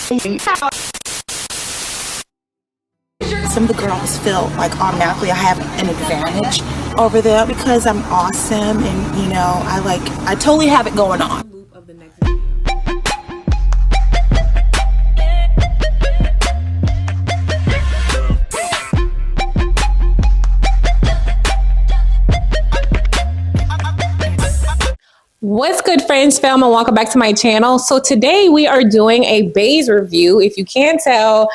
Some of the girls feel like automatically I have an advantage over them because I'm awesome and, you know, I totally have it going on. What's good, friends, fam, and welcome back to my channel. So today we are doing a Béis review. If you can't tell,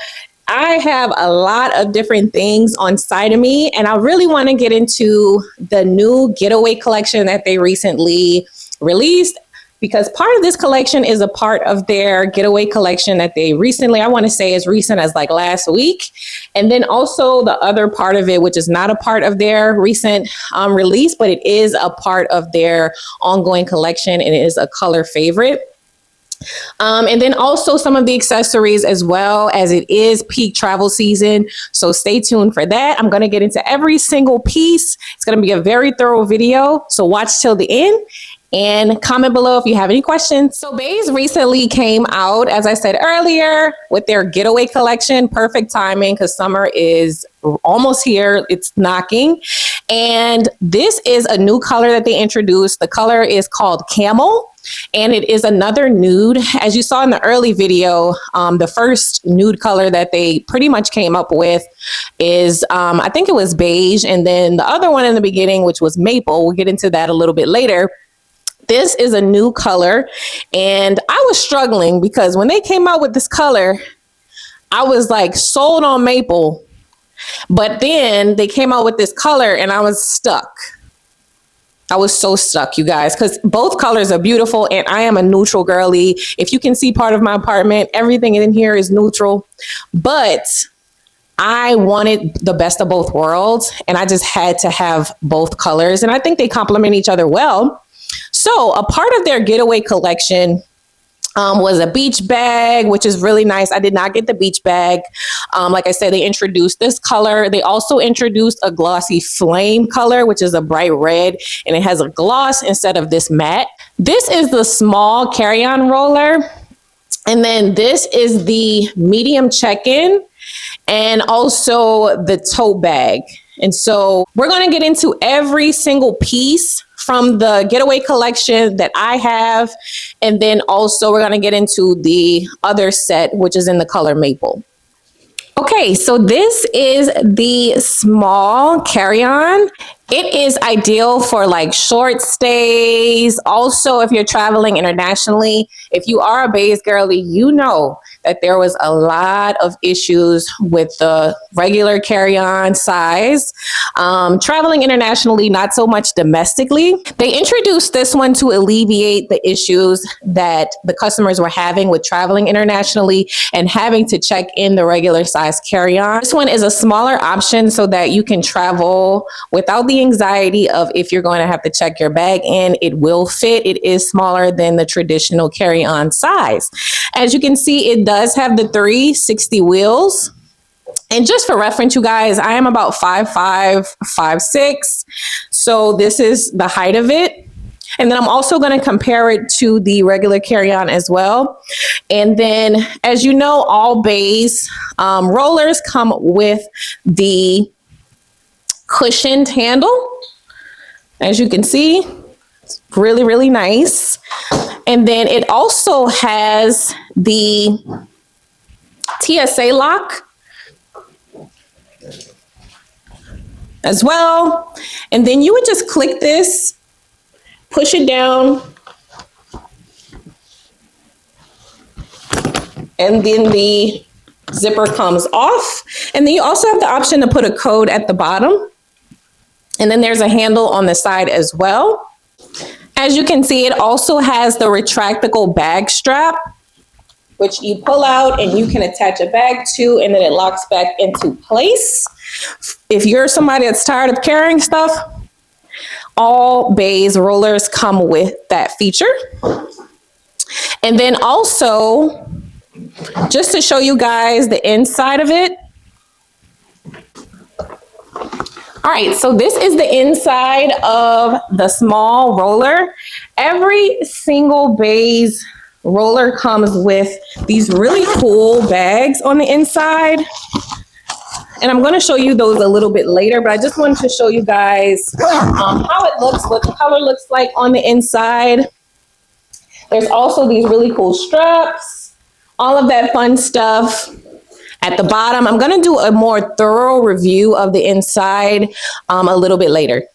I have a lot of different things on site of me, and I really want to get into the new Getaway collection that they recently released, because part of this collection is a part of their Getaway collection that they recently, I want to say as recent as like last week. And then also the other part of it, which is not a part of their recent release, but it is a part of their ongoing collection, and it is a color favorite. And then also some of the accessories, as well, as it is peak travel season. So stay tuned for that. I'm going to get into every single piece. It's going to be a very thorough video. So watch till the end. And comment below if you have any questions. So Béis recently came out, as I said earlier, with their Getaway collection. Perfect timing because summer is almost here. It's knocking. And this is a new color that they introduced. The color is called Camel, and it is another nude. As you saw in the early video, the first nude color that they pretty much came up with is, I think it was beige. And then the other one in the beginning, which was maple. We'll get into that a little bit later. This is a new color, and I was struggling because when they came out with this color, I was like sold on maple, but then they came out with this color and I was stuck. I was so stuck, you guys, because both colors are beautiful, and I am a neutral girly. If you can see part of my apartment, everything in here is neutral, but I wanted the best of both worlds, and I just had to have both colors, and I think they complement each other well. So a part of their Getaway collection was a beach bag, which is really nice. I did not get the beach bag. Like I said, they introduced this color. They also introduced a glossy flame color, which is a bright red, and it has a gloss instead of this matte. This is the small carry-on roller. And then this is the medium check-in, and also the tote bag. And so we're going to get into every single piece from the Getaway collection that I have. And then also we're going to get into the other set, which is in the color maple. Okay, so this is the small carry-on. It is ideal for like short stays. Also, if you're traveling internationally, if you are a Béis girly, you know that there was a lot of issues with the regular carry-on size. Traveling internationally, not so much domestically. They introduced this one to alleviate the issues that the customers were having with traveling internationally and having to check in the regular size carry-on. This one is a smaller option so that you can travel without the anxiety of if you're going to have to check your bag in. It will fit. It is smaller than the traditional carry-on size. As you can see, it does have the 360 wheels. And just for reference, you guys, I am about 5'5", 5'6". So this is the height of it. And then I'm also going to compare it to the regular carry-on as well. And then, as you know, all Béis rollers come with the cushioned handle. As you can see, it's really, really nice. And then it also has the TSA lock as well. And then you would just click this, push it down, and then the zipper comes off. And then you also have the option to put a code at the bottom. And then there's a handle on the side as well. As you can see, it also has the retractable bag strap, which you pull out and you can attach a bag to, and then it locks back into place. If you're somebody that's tired of carrying stuff, all Béis rollers come with that feature. And then also, just to show you guys the inside of it. All right, so this is the inside of the small roller. Every single Béis roller comes with these really cool bags on the inside. And I'm going to show you those a little bit later, but I just wanted to show you guys how it looks, what the color looks like on the inside. There's also these really cool straps, all of that fun stuff. At the bottom, I'm going to do a more thorough review of the inside a little bit later.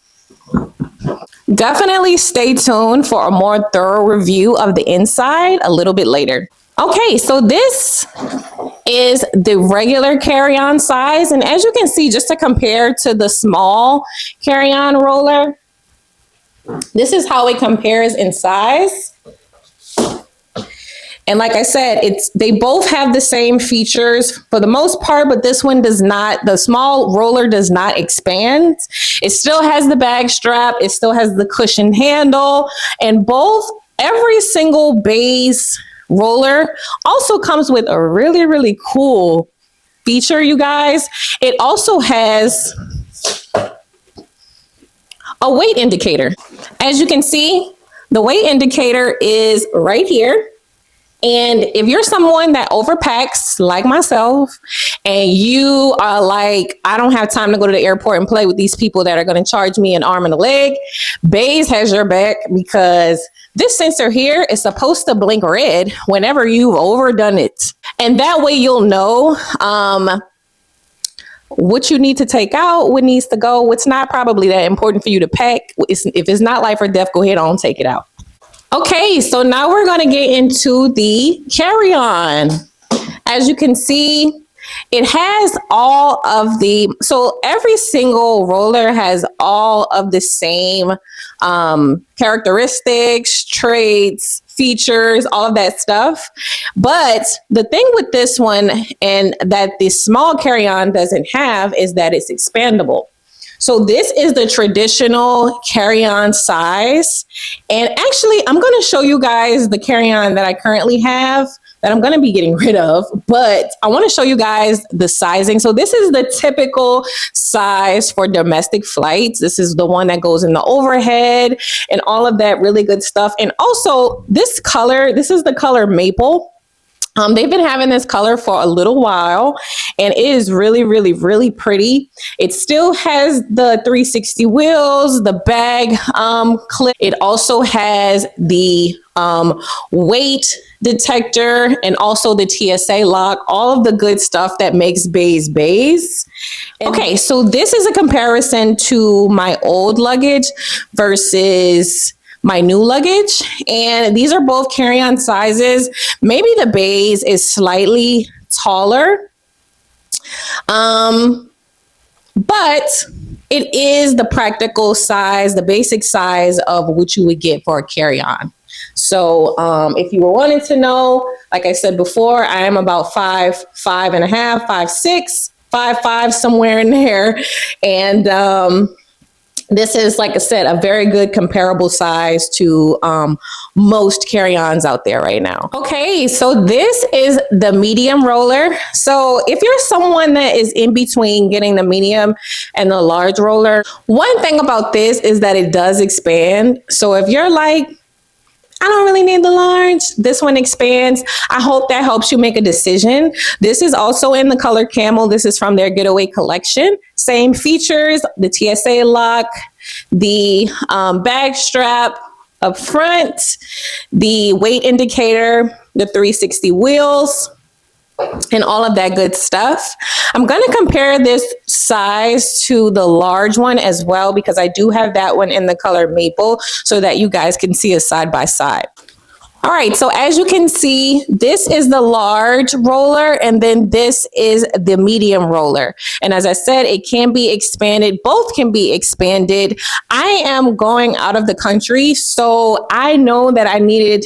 Definitely stay tuned for a more thorough review of the inside a little bit later. Okay, so this is the regular carry-on size. And as you can see, just to compare to the small carry-on roller, this is how it compares in size. And like I said, they both have the same features for the most part, but this one does not, the small roller does not expand. It still has the bag strap. It still has the cushion handle, and every single Béis roller also comes with a really, really cool feature, you guys. It also has a weight indicator. As you can see, the weight indicator is right here. And if you're someone that overpacks like myself and you are like, I don't have time to go to the airport and play with these people that are going to charge me an arm and a leg, Béis has your back, because this sensor here is supposed to blink red whenever you've overdone it. And that way you'll know what you need to take out, what needs to go, what's not probably that important for you to pack. If it's not life or death, go ahead on, take it out. Okay, so now we're going to get into the carry-on. As you can see, it has so every single roller has all of the same characteristics, traits, features, all of that stuff. But the thing with this one, and that the small carry-on doesn't have, is that it's expandable. So this is the traditional carry-on size. And actually, I'm going to show you guys the carry-on that I currently have that I'm going to be getting rid of. But I want to show you guys the sizing. So this is the typical size for domestic flights. This is the one that goes in the overhead and all of that really good stuff. And also this color, this is the color maple. They've been having this color for a little while, and it is really, really, really pretty. It still has the 360 wheels, the bag clip. It also has the weight detector and also the TSA lock, all of the good stuff that makes Béis Béis. Okay, so this is a comparison to my old luggage versus my new luggage, and these are both carry-on sizes. Maybe the Béis is slightly taller, but it is the practical size, the basic size of what you would get for a carry-on. So if you were wanting to know, like I said before, I am about 5'5", 5'6", 5'5", somewhere in there, and this is, like I said, a very good comparable size to most carry-ons out there right now. Okay, so this is the medium roller. So if you're someone that is in between getting the medium and the large roller, one thing about this is that it does expand. So if you're like, I don't really need the large, this one expands. I hope that helps you make a decision. This is also in the color Camel. This is from their Getaway Collection. Same features, the TSA lock, the bag strap up front, the weight indicator, the 360 wheels, and all of that good stuff. I'm going to compare this size to the large one as well, because I do have that one in the color maple so that you guys can see a side by side. All right, so as you can see, this is the large roller, and then this is the medium roller. And as I said, it can be expanded. Both can be expanded. I am going out of the country, so I know that I needed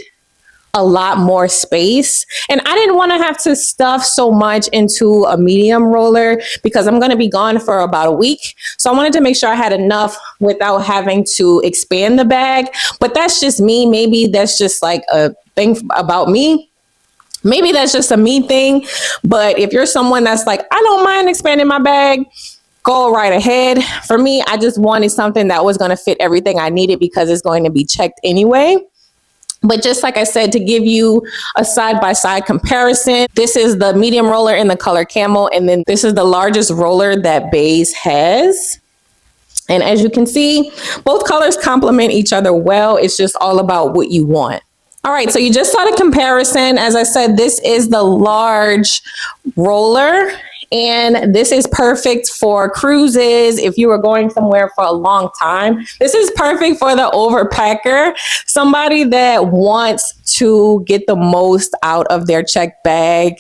a lot more space, and I didn't want to have to stuff so much into a medium roller because I'm going to be gone for about a week. So I wanted to make sure I had enough without having to expand the bag. But that's just me. Maybe that's just like a thing about me. Maybe that's just a me thing. But if you're someone that's like, I don't mind expanding my bag, go right ahead. For me, I just wanted something that was going to fit everything I needed because it's going to be checked anyway. But just like I said, to give you a side-by-side comparison, this is the medium roller in the color Camel, and then this is the largest roller that Béis has. And as you can see, both colors complement each other well. It's just all about what you want. All right, so you just saw the comparison. As I said, this is the large roller, and this is perfect for cruises. If you were going somewhere for a long time, this is perfect for the overpacker, somebody that wants to get the most out of their check bag.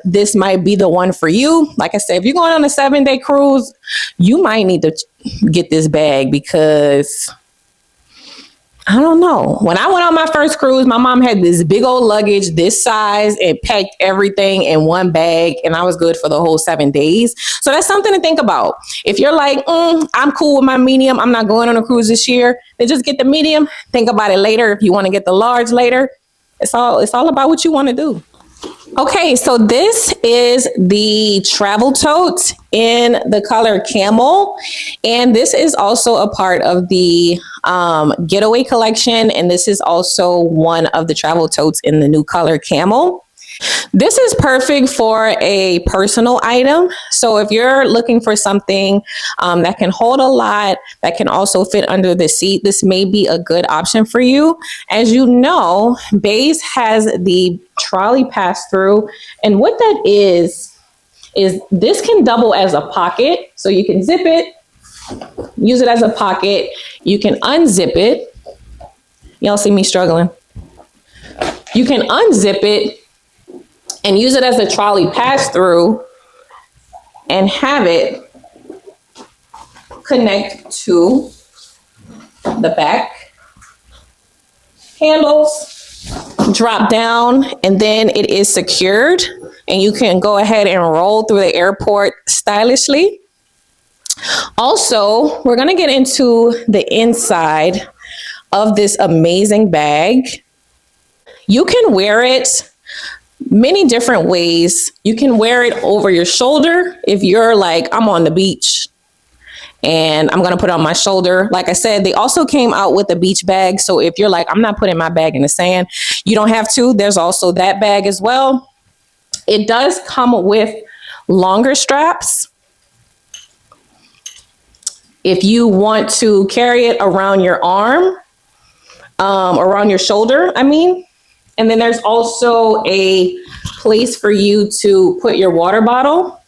This might be the one for you. Like I said, if you're going on a 7-day cruise, you might need to get this bag because I don't know. When I went on my first cruise, my mom had this big old luggage this size and packed everything in one bag, and I was good for the whole 7 days. So that's something to think about. If you're like, I'm cool with my medium, I'm not going on a cruise this year, then just get the medium. Think about it later. If you want to get the large later, it's all about what you want to do. Okay, so this is the travel tote in the color Camel, and this is also a part of the Getaway Collection, and this is also one of the travel totes in the new color Camel. This is perfect for a personal item. So if you're looking for something that can hold a lot, that can also fit under the seat, this may be a good option for you. As you know, Béis has the trolley pass-through, and what that is this can double as a pocket. So you can zip it, use it as a pocket. You can unzip it. Y'all see me struggling. You can unzip it and use it as a trolley pass-through and have it connect to the back handles, drop down, and then it is secured, and you can go ahead and roll through the airport stylishly. Also, we're going to get into the inside of this amazing bag. You can wear it many different ways. You can wear it over your shoulder if you're like, I'm on the beach and I'm going to put it on my shoulder. Like I said, they also came out with a beach bag. So if you're like, I'm not putting my bag in the sand, you don't have to. There's also that bag as well. It does come with longer straps if you want to carry it around your arm, around your shoulder, I mean. And then there's also a place for you to put your water bottle,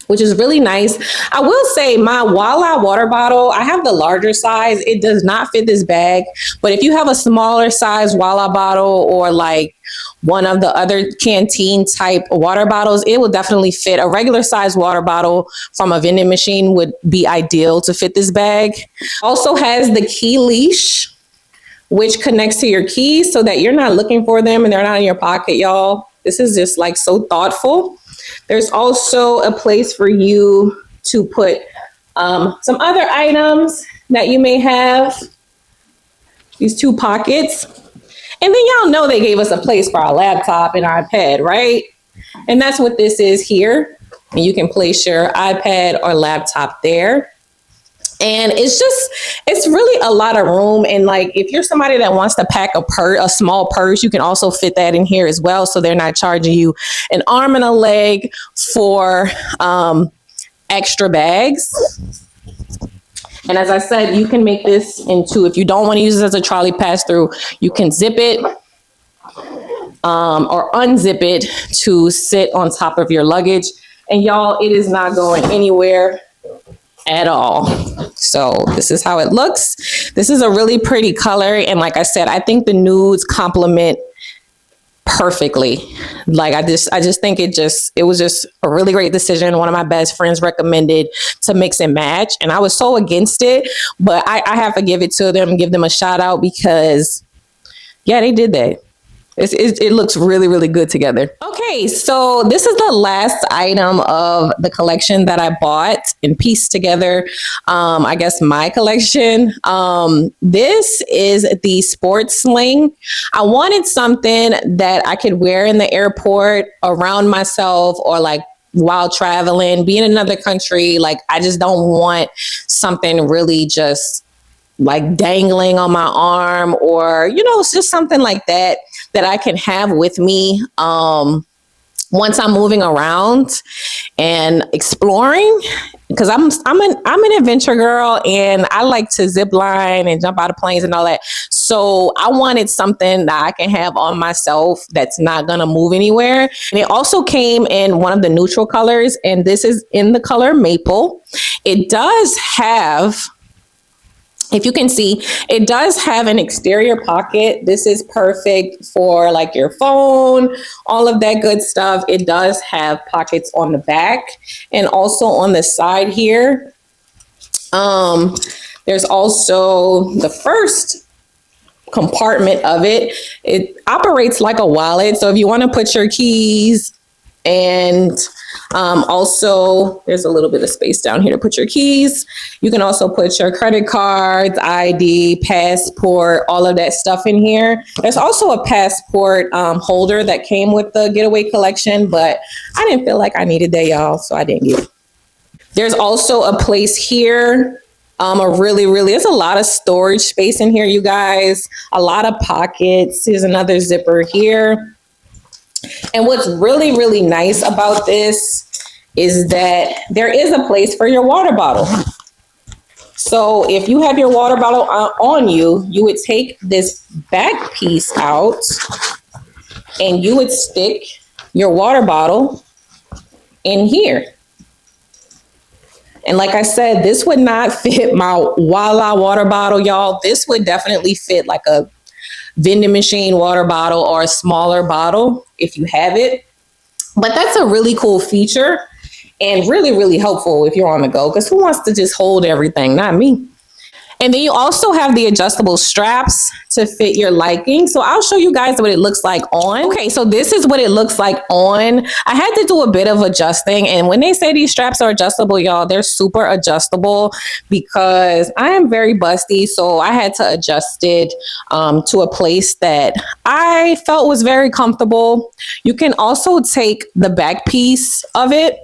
which is really nice. I will say my Walla water bottle, I have the larger size. It does not fit this bag. But if you have a smaller size Walla bottle or like one of the other canteen type water bottles, it will definitely fit. A regular size water bottle from a vending machine would be ideal to fit this bag. Also has the key leash, which connects to your keys so that you're not looking for them and they're not in your pocket, y'all. This is just like so thoughtful. There's also a place for you to put some other items that you may have. These 2 pockets. And then y'all know they gave us a place for our laptop and iPad, right? And that's what this is here. And you can place your iPad or laptop there. And it's really a lot of room. And like, if you're somebody that wants to pack a small purse, you can also fit that in here as well. So they're not charging you an arm and a leg for extra bags. And as I said, you can make this into, if you don't want to use it as a trolley pass through, you can zip it or unzip it to sit on top of your luggage. And y'all, it is not going anywhere at all. So this is how it looks. This is a really pretty color. And like I said, I think the nudes complement perfectly. Like I just think it was just a really great decision. One of my best friends recommended to mix and match, and I was so against it, but I have to give it to them and give them a shout out because yeah, they did that. It looks really, really good together. Okay, so this is the last item of the collection that I bought and pieced together. I guess my collection. This is the sports sling. I wanted something that I could wear in the airport, around myself, or like while traveling, be in another country. Like I just don't want something really just like dangling on my arm, or, you know, it's just something like that that I can have with me. Once I'm moving around and exploring, because I'm an adventure girl, and I like to zip line and jump out of planes and all that. So I wanted something that I can have on myself that's not gonna move anywhere. And it also came in one of the neutral colors, and this is in the color maple. It does have, if you can see, it does have an exterior pocket. This is perfect for like your phone, all of that good stuff. It does have pockets on the back and also on the side here. There's also the first compartment of it. It operates like a wallet. So if you want to put your keys, and also there's a little bit of space down here to put your keys. You can also put your credit cards, ID, passport, all of that stuff in here. There's also a passport holder that came with the Getaway Collection, but I didn't feel like I needed that, y'all, so I didn't get it. There's also a place here. There's a lot of storage space in here, you guys. A lot of pockets. Here's another zipper here. And what's really, really nice about this is that there is a place for your water bottle. So if you have your water bottle on you, you would take this back piece out and you would stick your water bottle in here. And like I said, this would not fit my Voila water bottle, y'all. This would definitely fit like a vending machine water bottle or a smaller bottle if you have it. But that's a really cool feature and really, really helpful if you're on the go, because who wants to just hold everything? Not me. And then you also have the adjustable straps to fit your liking. So I'll show you guys what it looks like on. Okay, so this is what it looks like on. I had to do a bit of adjusting. And when they say these straps are adjustable, y'all, they're super adjustable because I am very busty. So I had to adjust it to a place that I felt was very comfortable. You can also take the back piece of it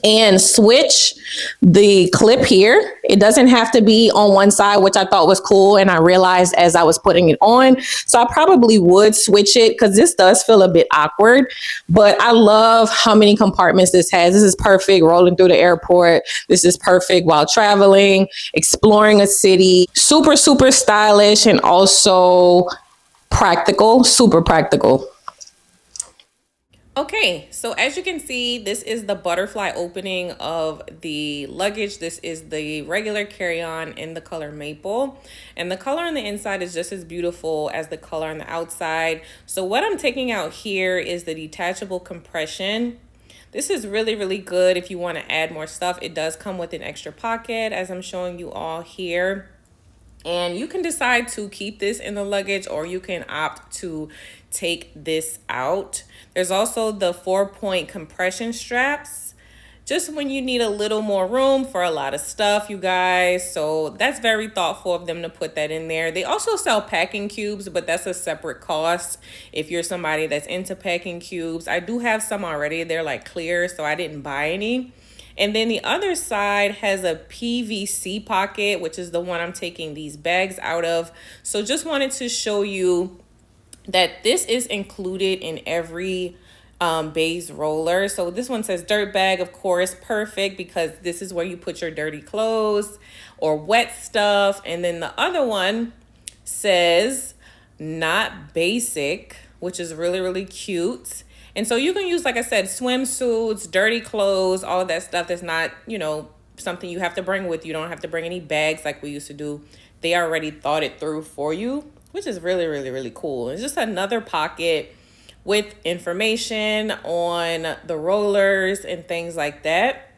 and switch the clip here. It doesn't have to be on one side, which I thought was cool. And I realized as I was putting it on, so I probably would switch it because this does feel a bit awkward, but I love how many compartments this has. This is perfect rolling through the airport. This is perfect while traveling, exploring a city. Super, super stylish and also practical, super practical. Okay, so as you can see, this is the butterfly opening of the luggage. This is the regular carry-on in the color maple. And the color on the inside is just as beautiful as the color on the outside. So what I'm taking out here is the detachable compression. This is really, really good if you want to add more stuff. It does come with an extra pocket, as I'm showing you all here. And you can decide to keep this in the luggage, or you can opt to take this out. There's also the 4-point compression straps, just when you need a little more room for a lot of stuff, you guys. So that's very thoughtful of them to put that in there. They also sell packing cubes, but that's a separate cost if you're somebody that's into packing cubes. I do have some already. They're like clear, so I didn't buy any. And then the other side has a PVC pocket, which is the one I'm taking these bags out of. So just wanted to show you that this is included in every Béis roller. So this one says dirt bag, of course, perfect, because this is where you put your dirty clothes or wet stuff. And then the other one says not basic, which is really, really cute. And so you can use, like I said, swimsuits, dirty clothes, all of that stuff that's not, you know, something you have to bring with you. You don't have to bring any bags like we used to do. They already thought it through for you, which is really, really, really cool. It's just another pocket with information on the rollers and things like that.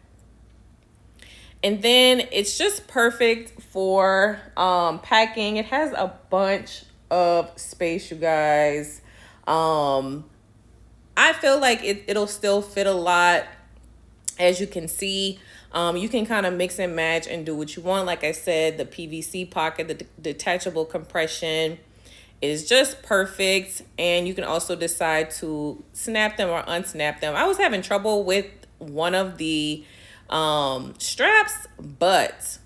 And then it's just perfect for packing. It has a bunch of space, you guys. I feel like it'll still fit a lot. As you can see, you can kind of mix and match and do what you want. Like I said, the PVC pocket, the detachable compression is just perfect. And you can also decide to snap them or unsnap them. I was having trouble with one of the straps, but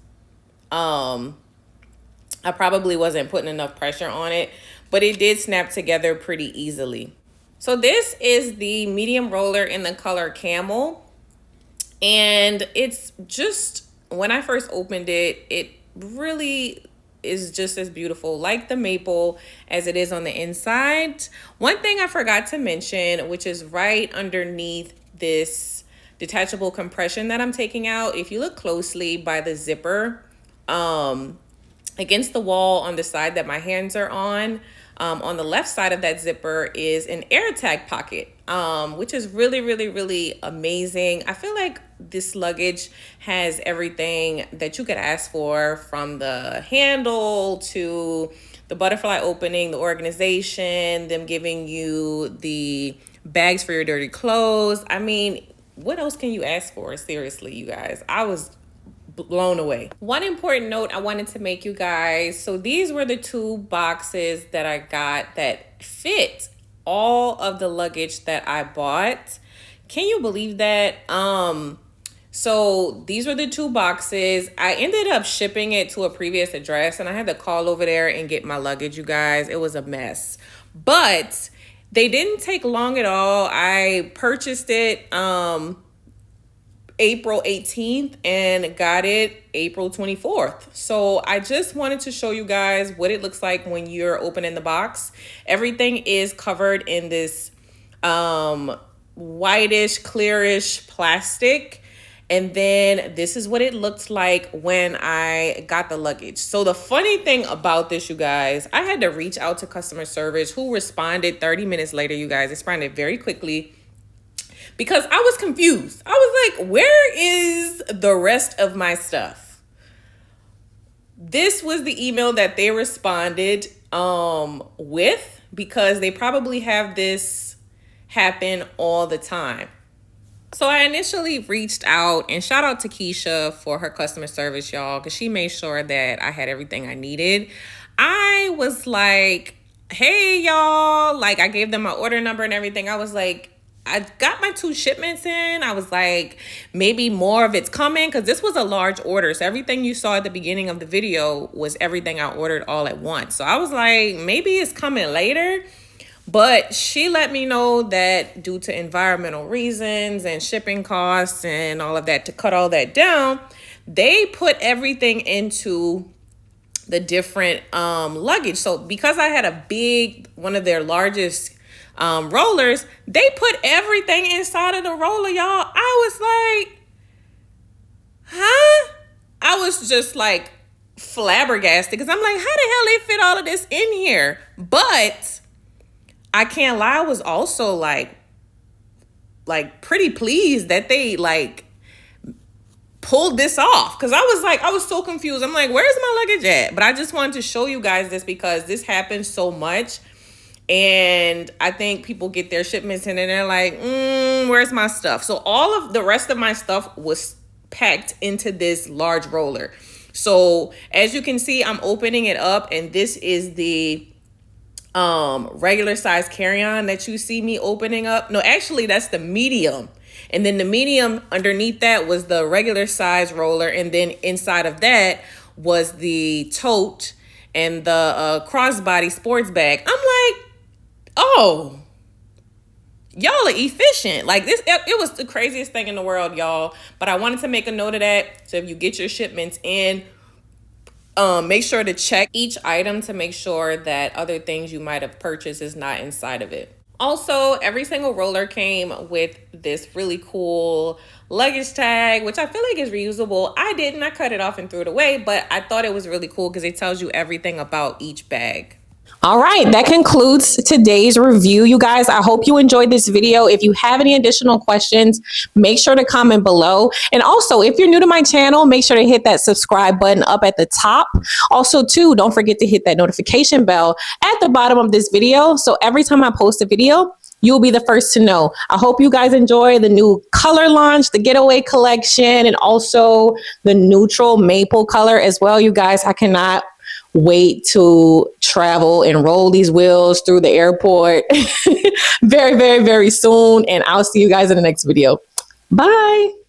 I probably wasn't putting enough pressure on it, but it did snap together pretty easily. So this is the medium roller in the color Camel. And it's just, when I first opened it, it really is just as beautiful, like the maple, as it is on the inside. One thing I forgot to mention, which is right underneath this detachable compression that I'm taking out, if you look closely by the zipper, against the wall on the side that my hands are on the left side of that zipper is an air tag pocket, which is really, really, really amazing. I feel like this luggage has everything that you could ask for, from the handle to the butterfly opening, the organization, them giving you the bags for your dirty clothes. I mean, what else can you ask for? Seriously, you guys, I was blown away. One important note I wanted to make, you guys, so these were the 2 boxes that I got that fit all of the luggage that I bought. Can you believe that? So these were the 2 boxes. I ended up shipping it to a previous address, and I had to call over there and get my luggage, you guys. It was a mess, but they didn't take long at all. I purchased it April 18th and got it April 24th. So I just wanted to show you guys what it looks like when you're opening the box. Everything is covered in this whitish, clearish plastic. And then this is what it looked like when I got the luggage. So the funny thing about this, you guys, I had to reach out to customer service, who responded 30 minutes later, you guys. They responded very quickly, because I was confused. I was like, where is the rest of my stuff? This was the email that they responded with, because they probably have this happen all the time. So I initially reached out, and shout out to Keisha for her customer service, y'all, because she made sure that I had everything I needed. I was like, hey, y'all, like, I gave them my order number and everything. I was like, I got my 2 shipments in. I was like, maybe more of it's coming, because this was a large order. So everything you saw at the beginning of the video was everything I ordered all at once. So I was like, maybe it's coming later. But she let me know that due to environmental reasons and shipping costs and all of that, to cut all that down, they put everything into the different luggage. So because I had a big, one of their largest rollers, they put everything inside of the roller, y'all. I was like, huh? I was just like flabbergasted, because I'm like, how the hell they fit all of this in here? But I can't lie, I was also like pretty pleased that they like pulled this off, because I was so confused. I'm like, where's my luggage at? But I just wanted to show you guys this, because this happens so much. And I think people get their shipments in and they're like, where's my stuff? So all of the rest of my stuff was packed into this large roller. So as you can see, I'm opening it up, and this is the regular size carry-on that you see me opening up. No, actually that's the medium. And then the medium underneath that was the regular size roller. And then inside of that was the tote and the crossbody sports bag. I'm like, oh, y'all are efficient. Like this, it was the craziest thing in the world, y'all. But I wanted to make a note of that. So if you get your shipments in, make sure to check each item to make sure that other things you might have purchased is not inside of it. Also, every single roller came with this really cool luggage tag, which I feel like is reusable. I didn't. I cut it off and threw it away, but I thought it was really cool because it tells you everything about each bag. All right, that concludes today's review, you guys. I hope you enjoyed this video. If you have any additional questions, make sure to comment below. And also, if you're new to my channel, make sure to hit that subscribe button up at the top. Also, too, don't forget to hit that notification bell at the bottom of this video. So every time I post a video, you'll be the first to know. I hope you guys enjoy the new color launch, the Getaway Collection, and also the neutral maple color as well, you guys. I cannot wait to travel and roll these wheels through the airport very, very, very soon. And I'll see you guys in the next video. Bye.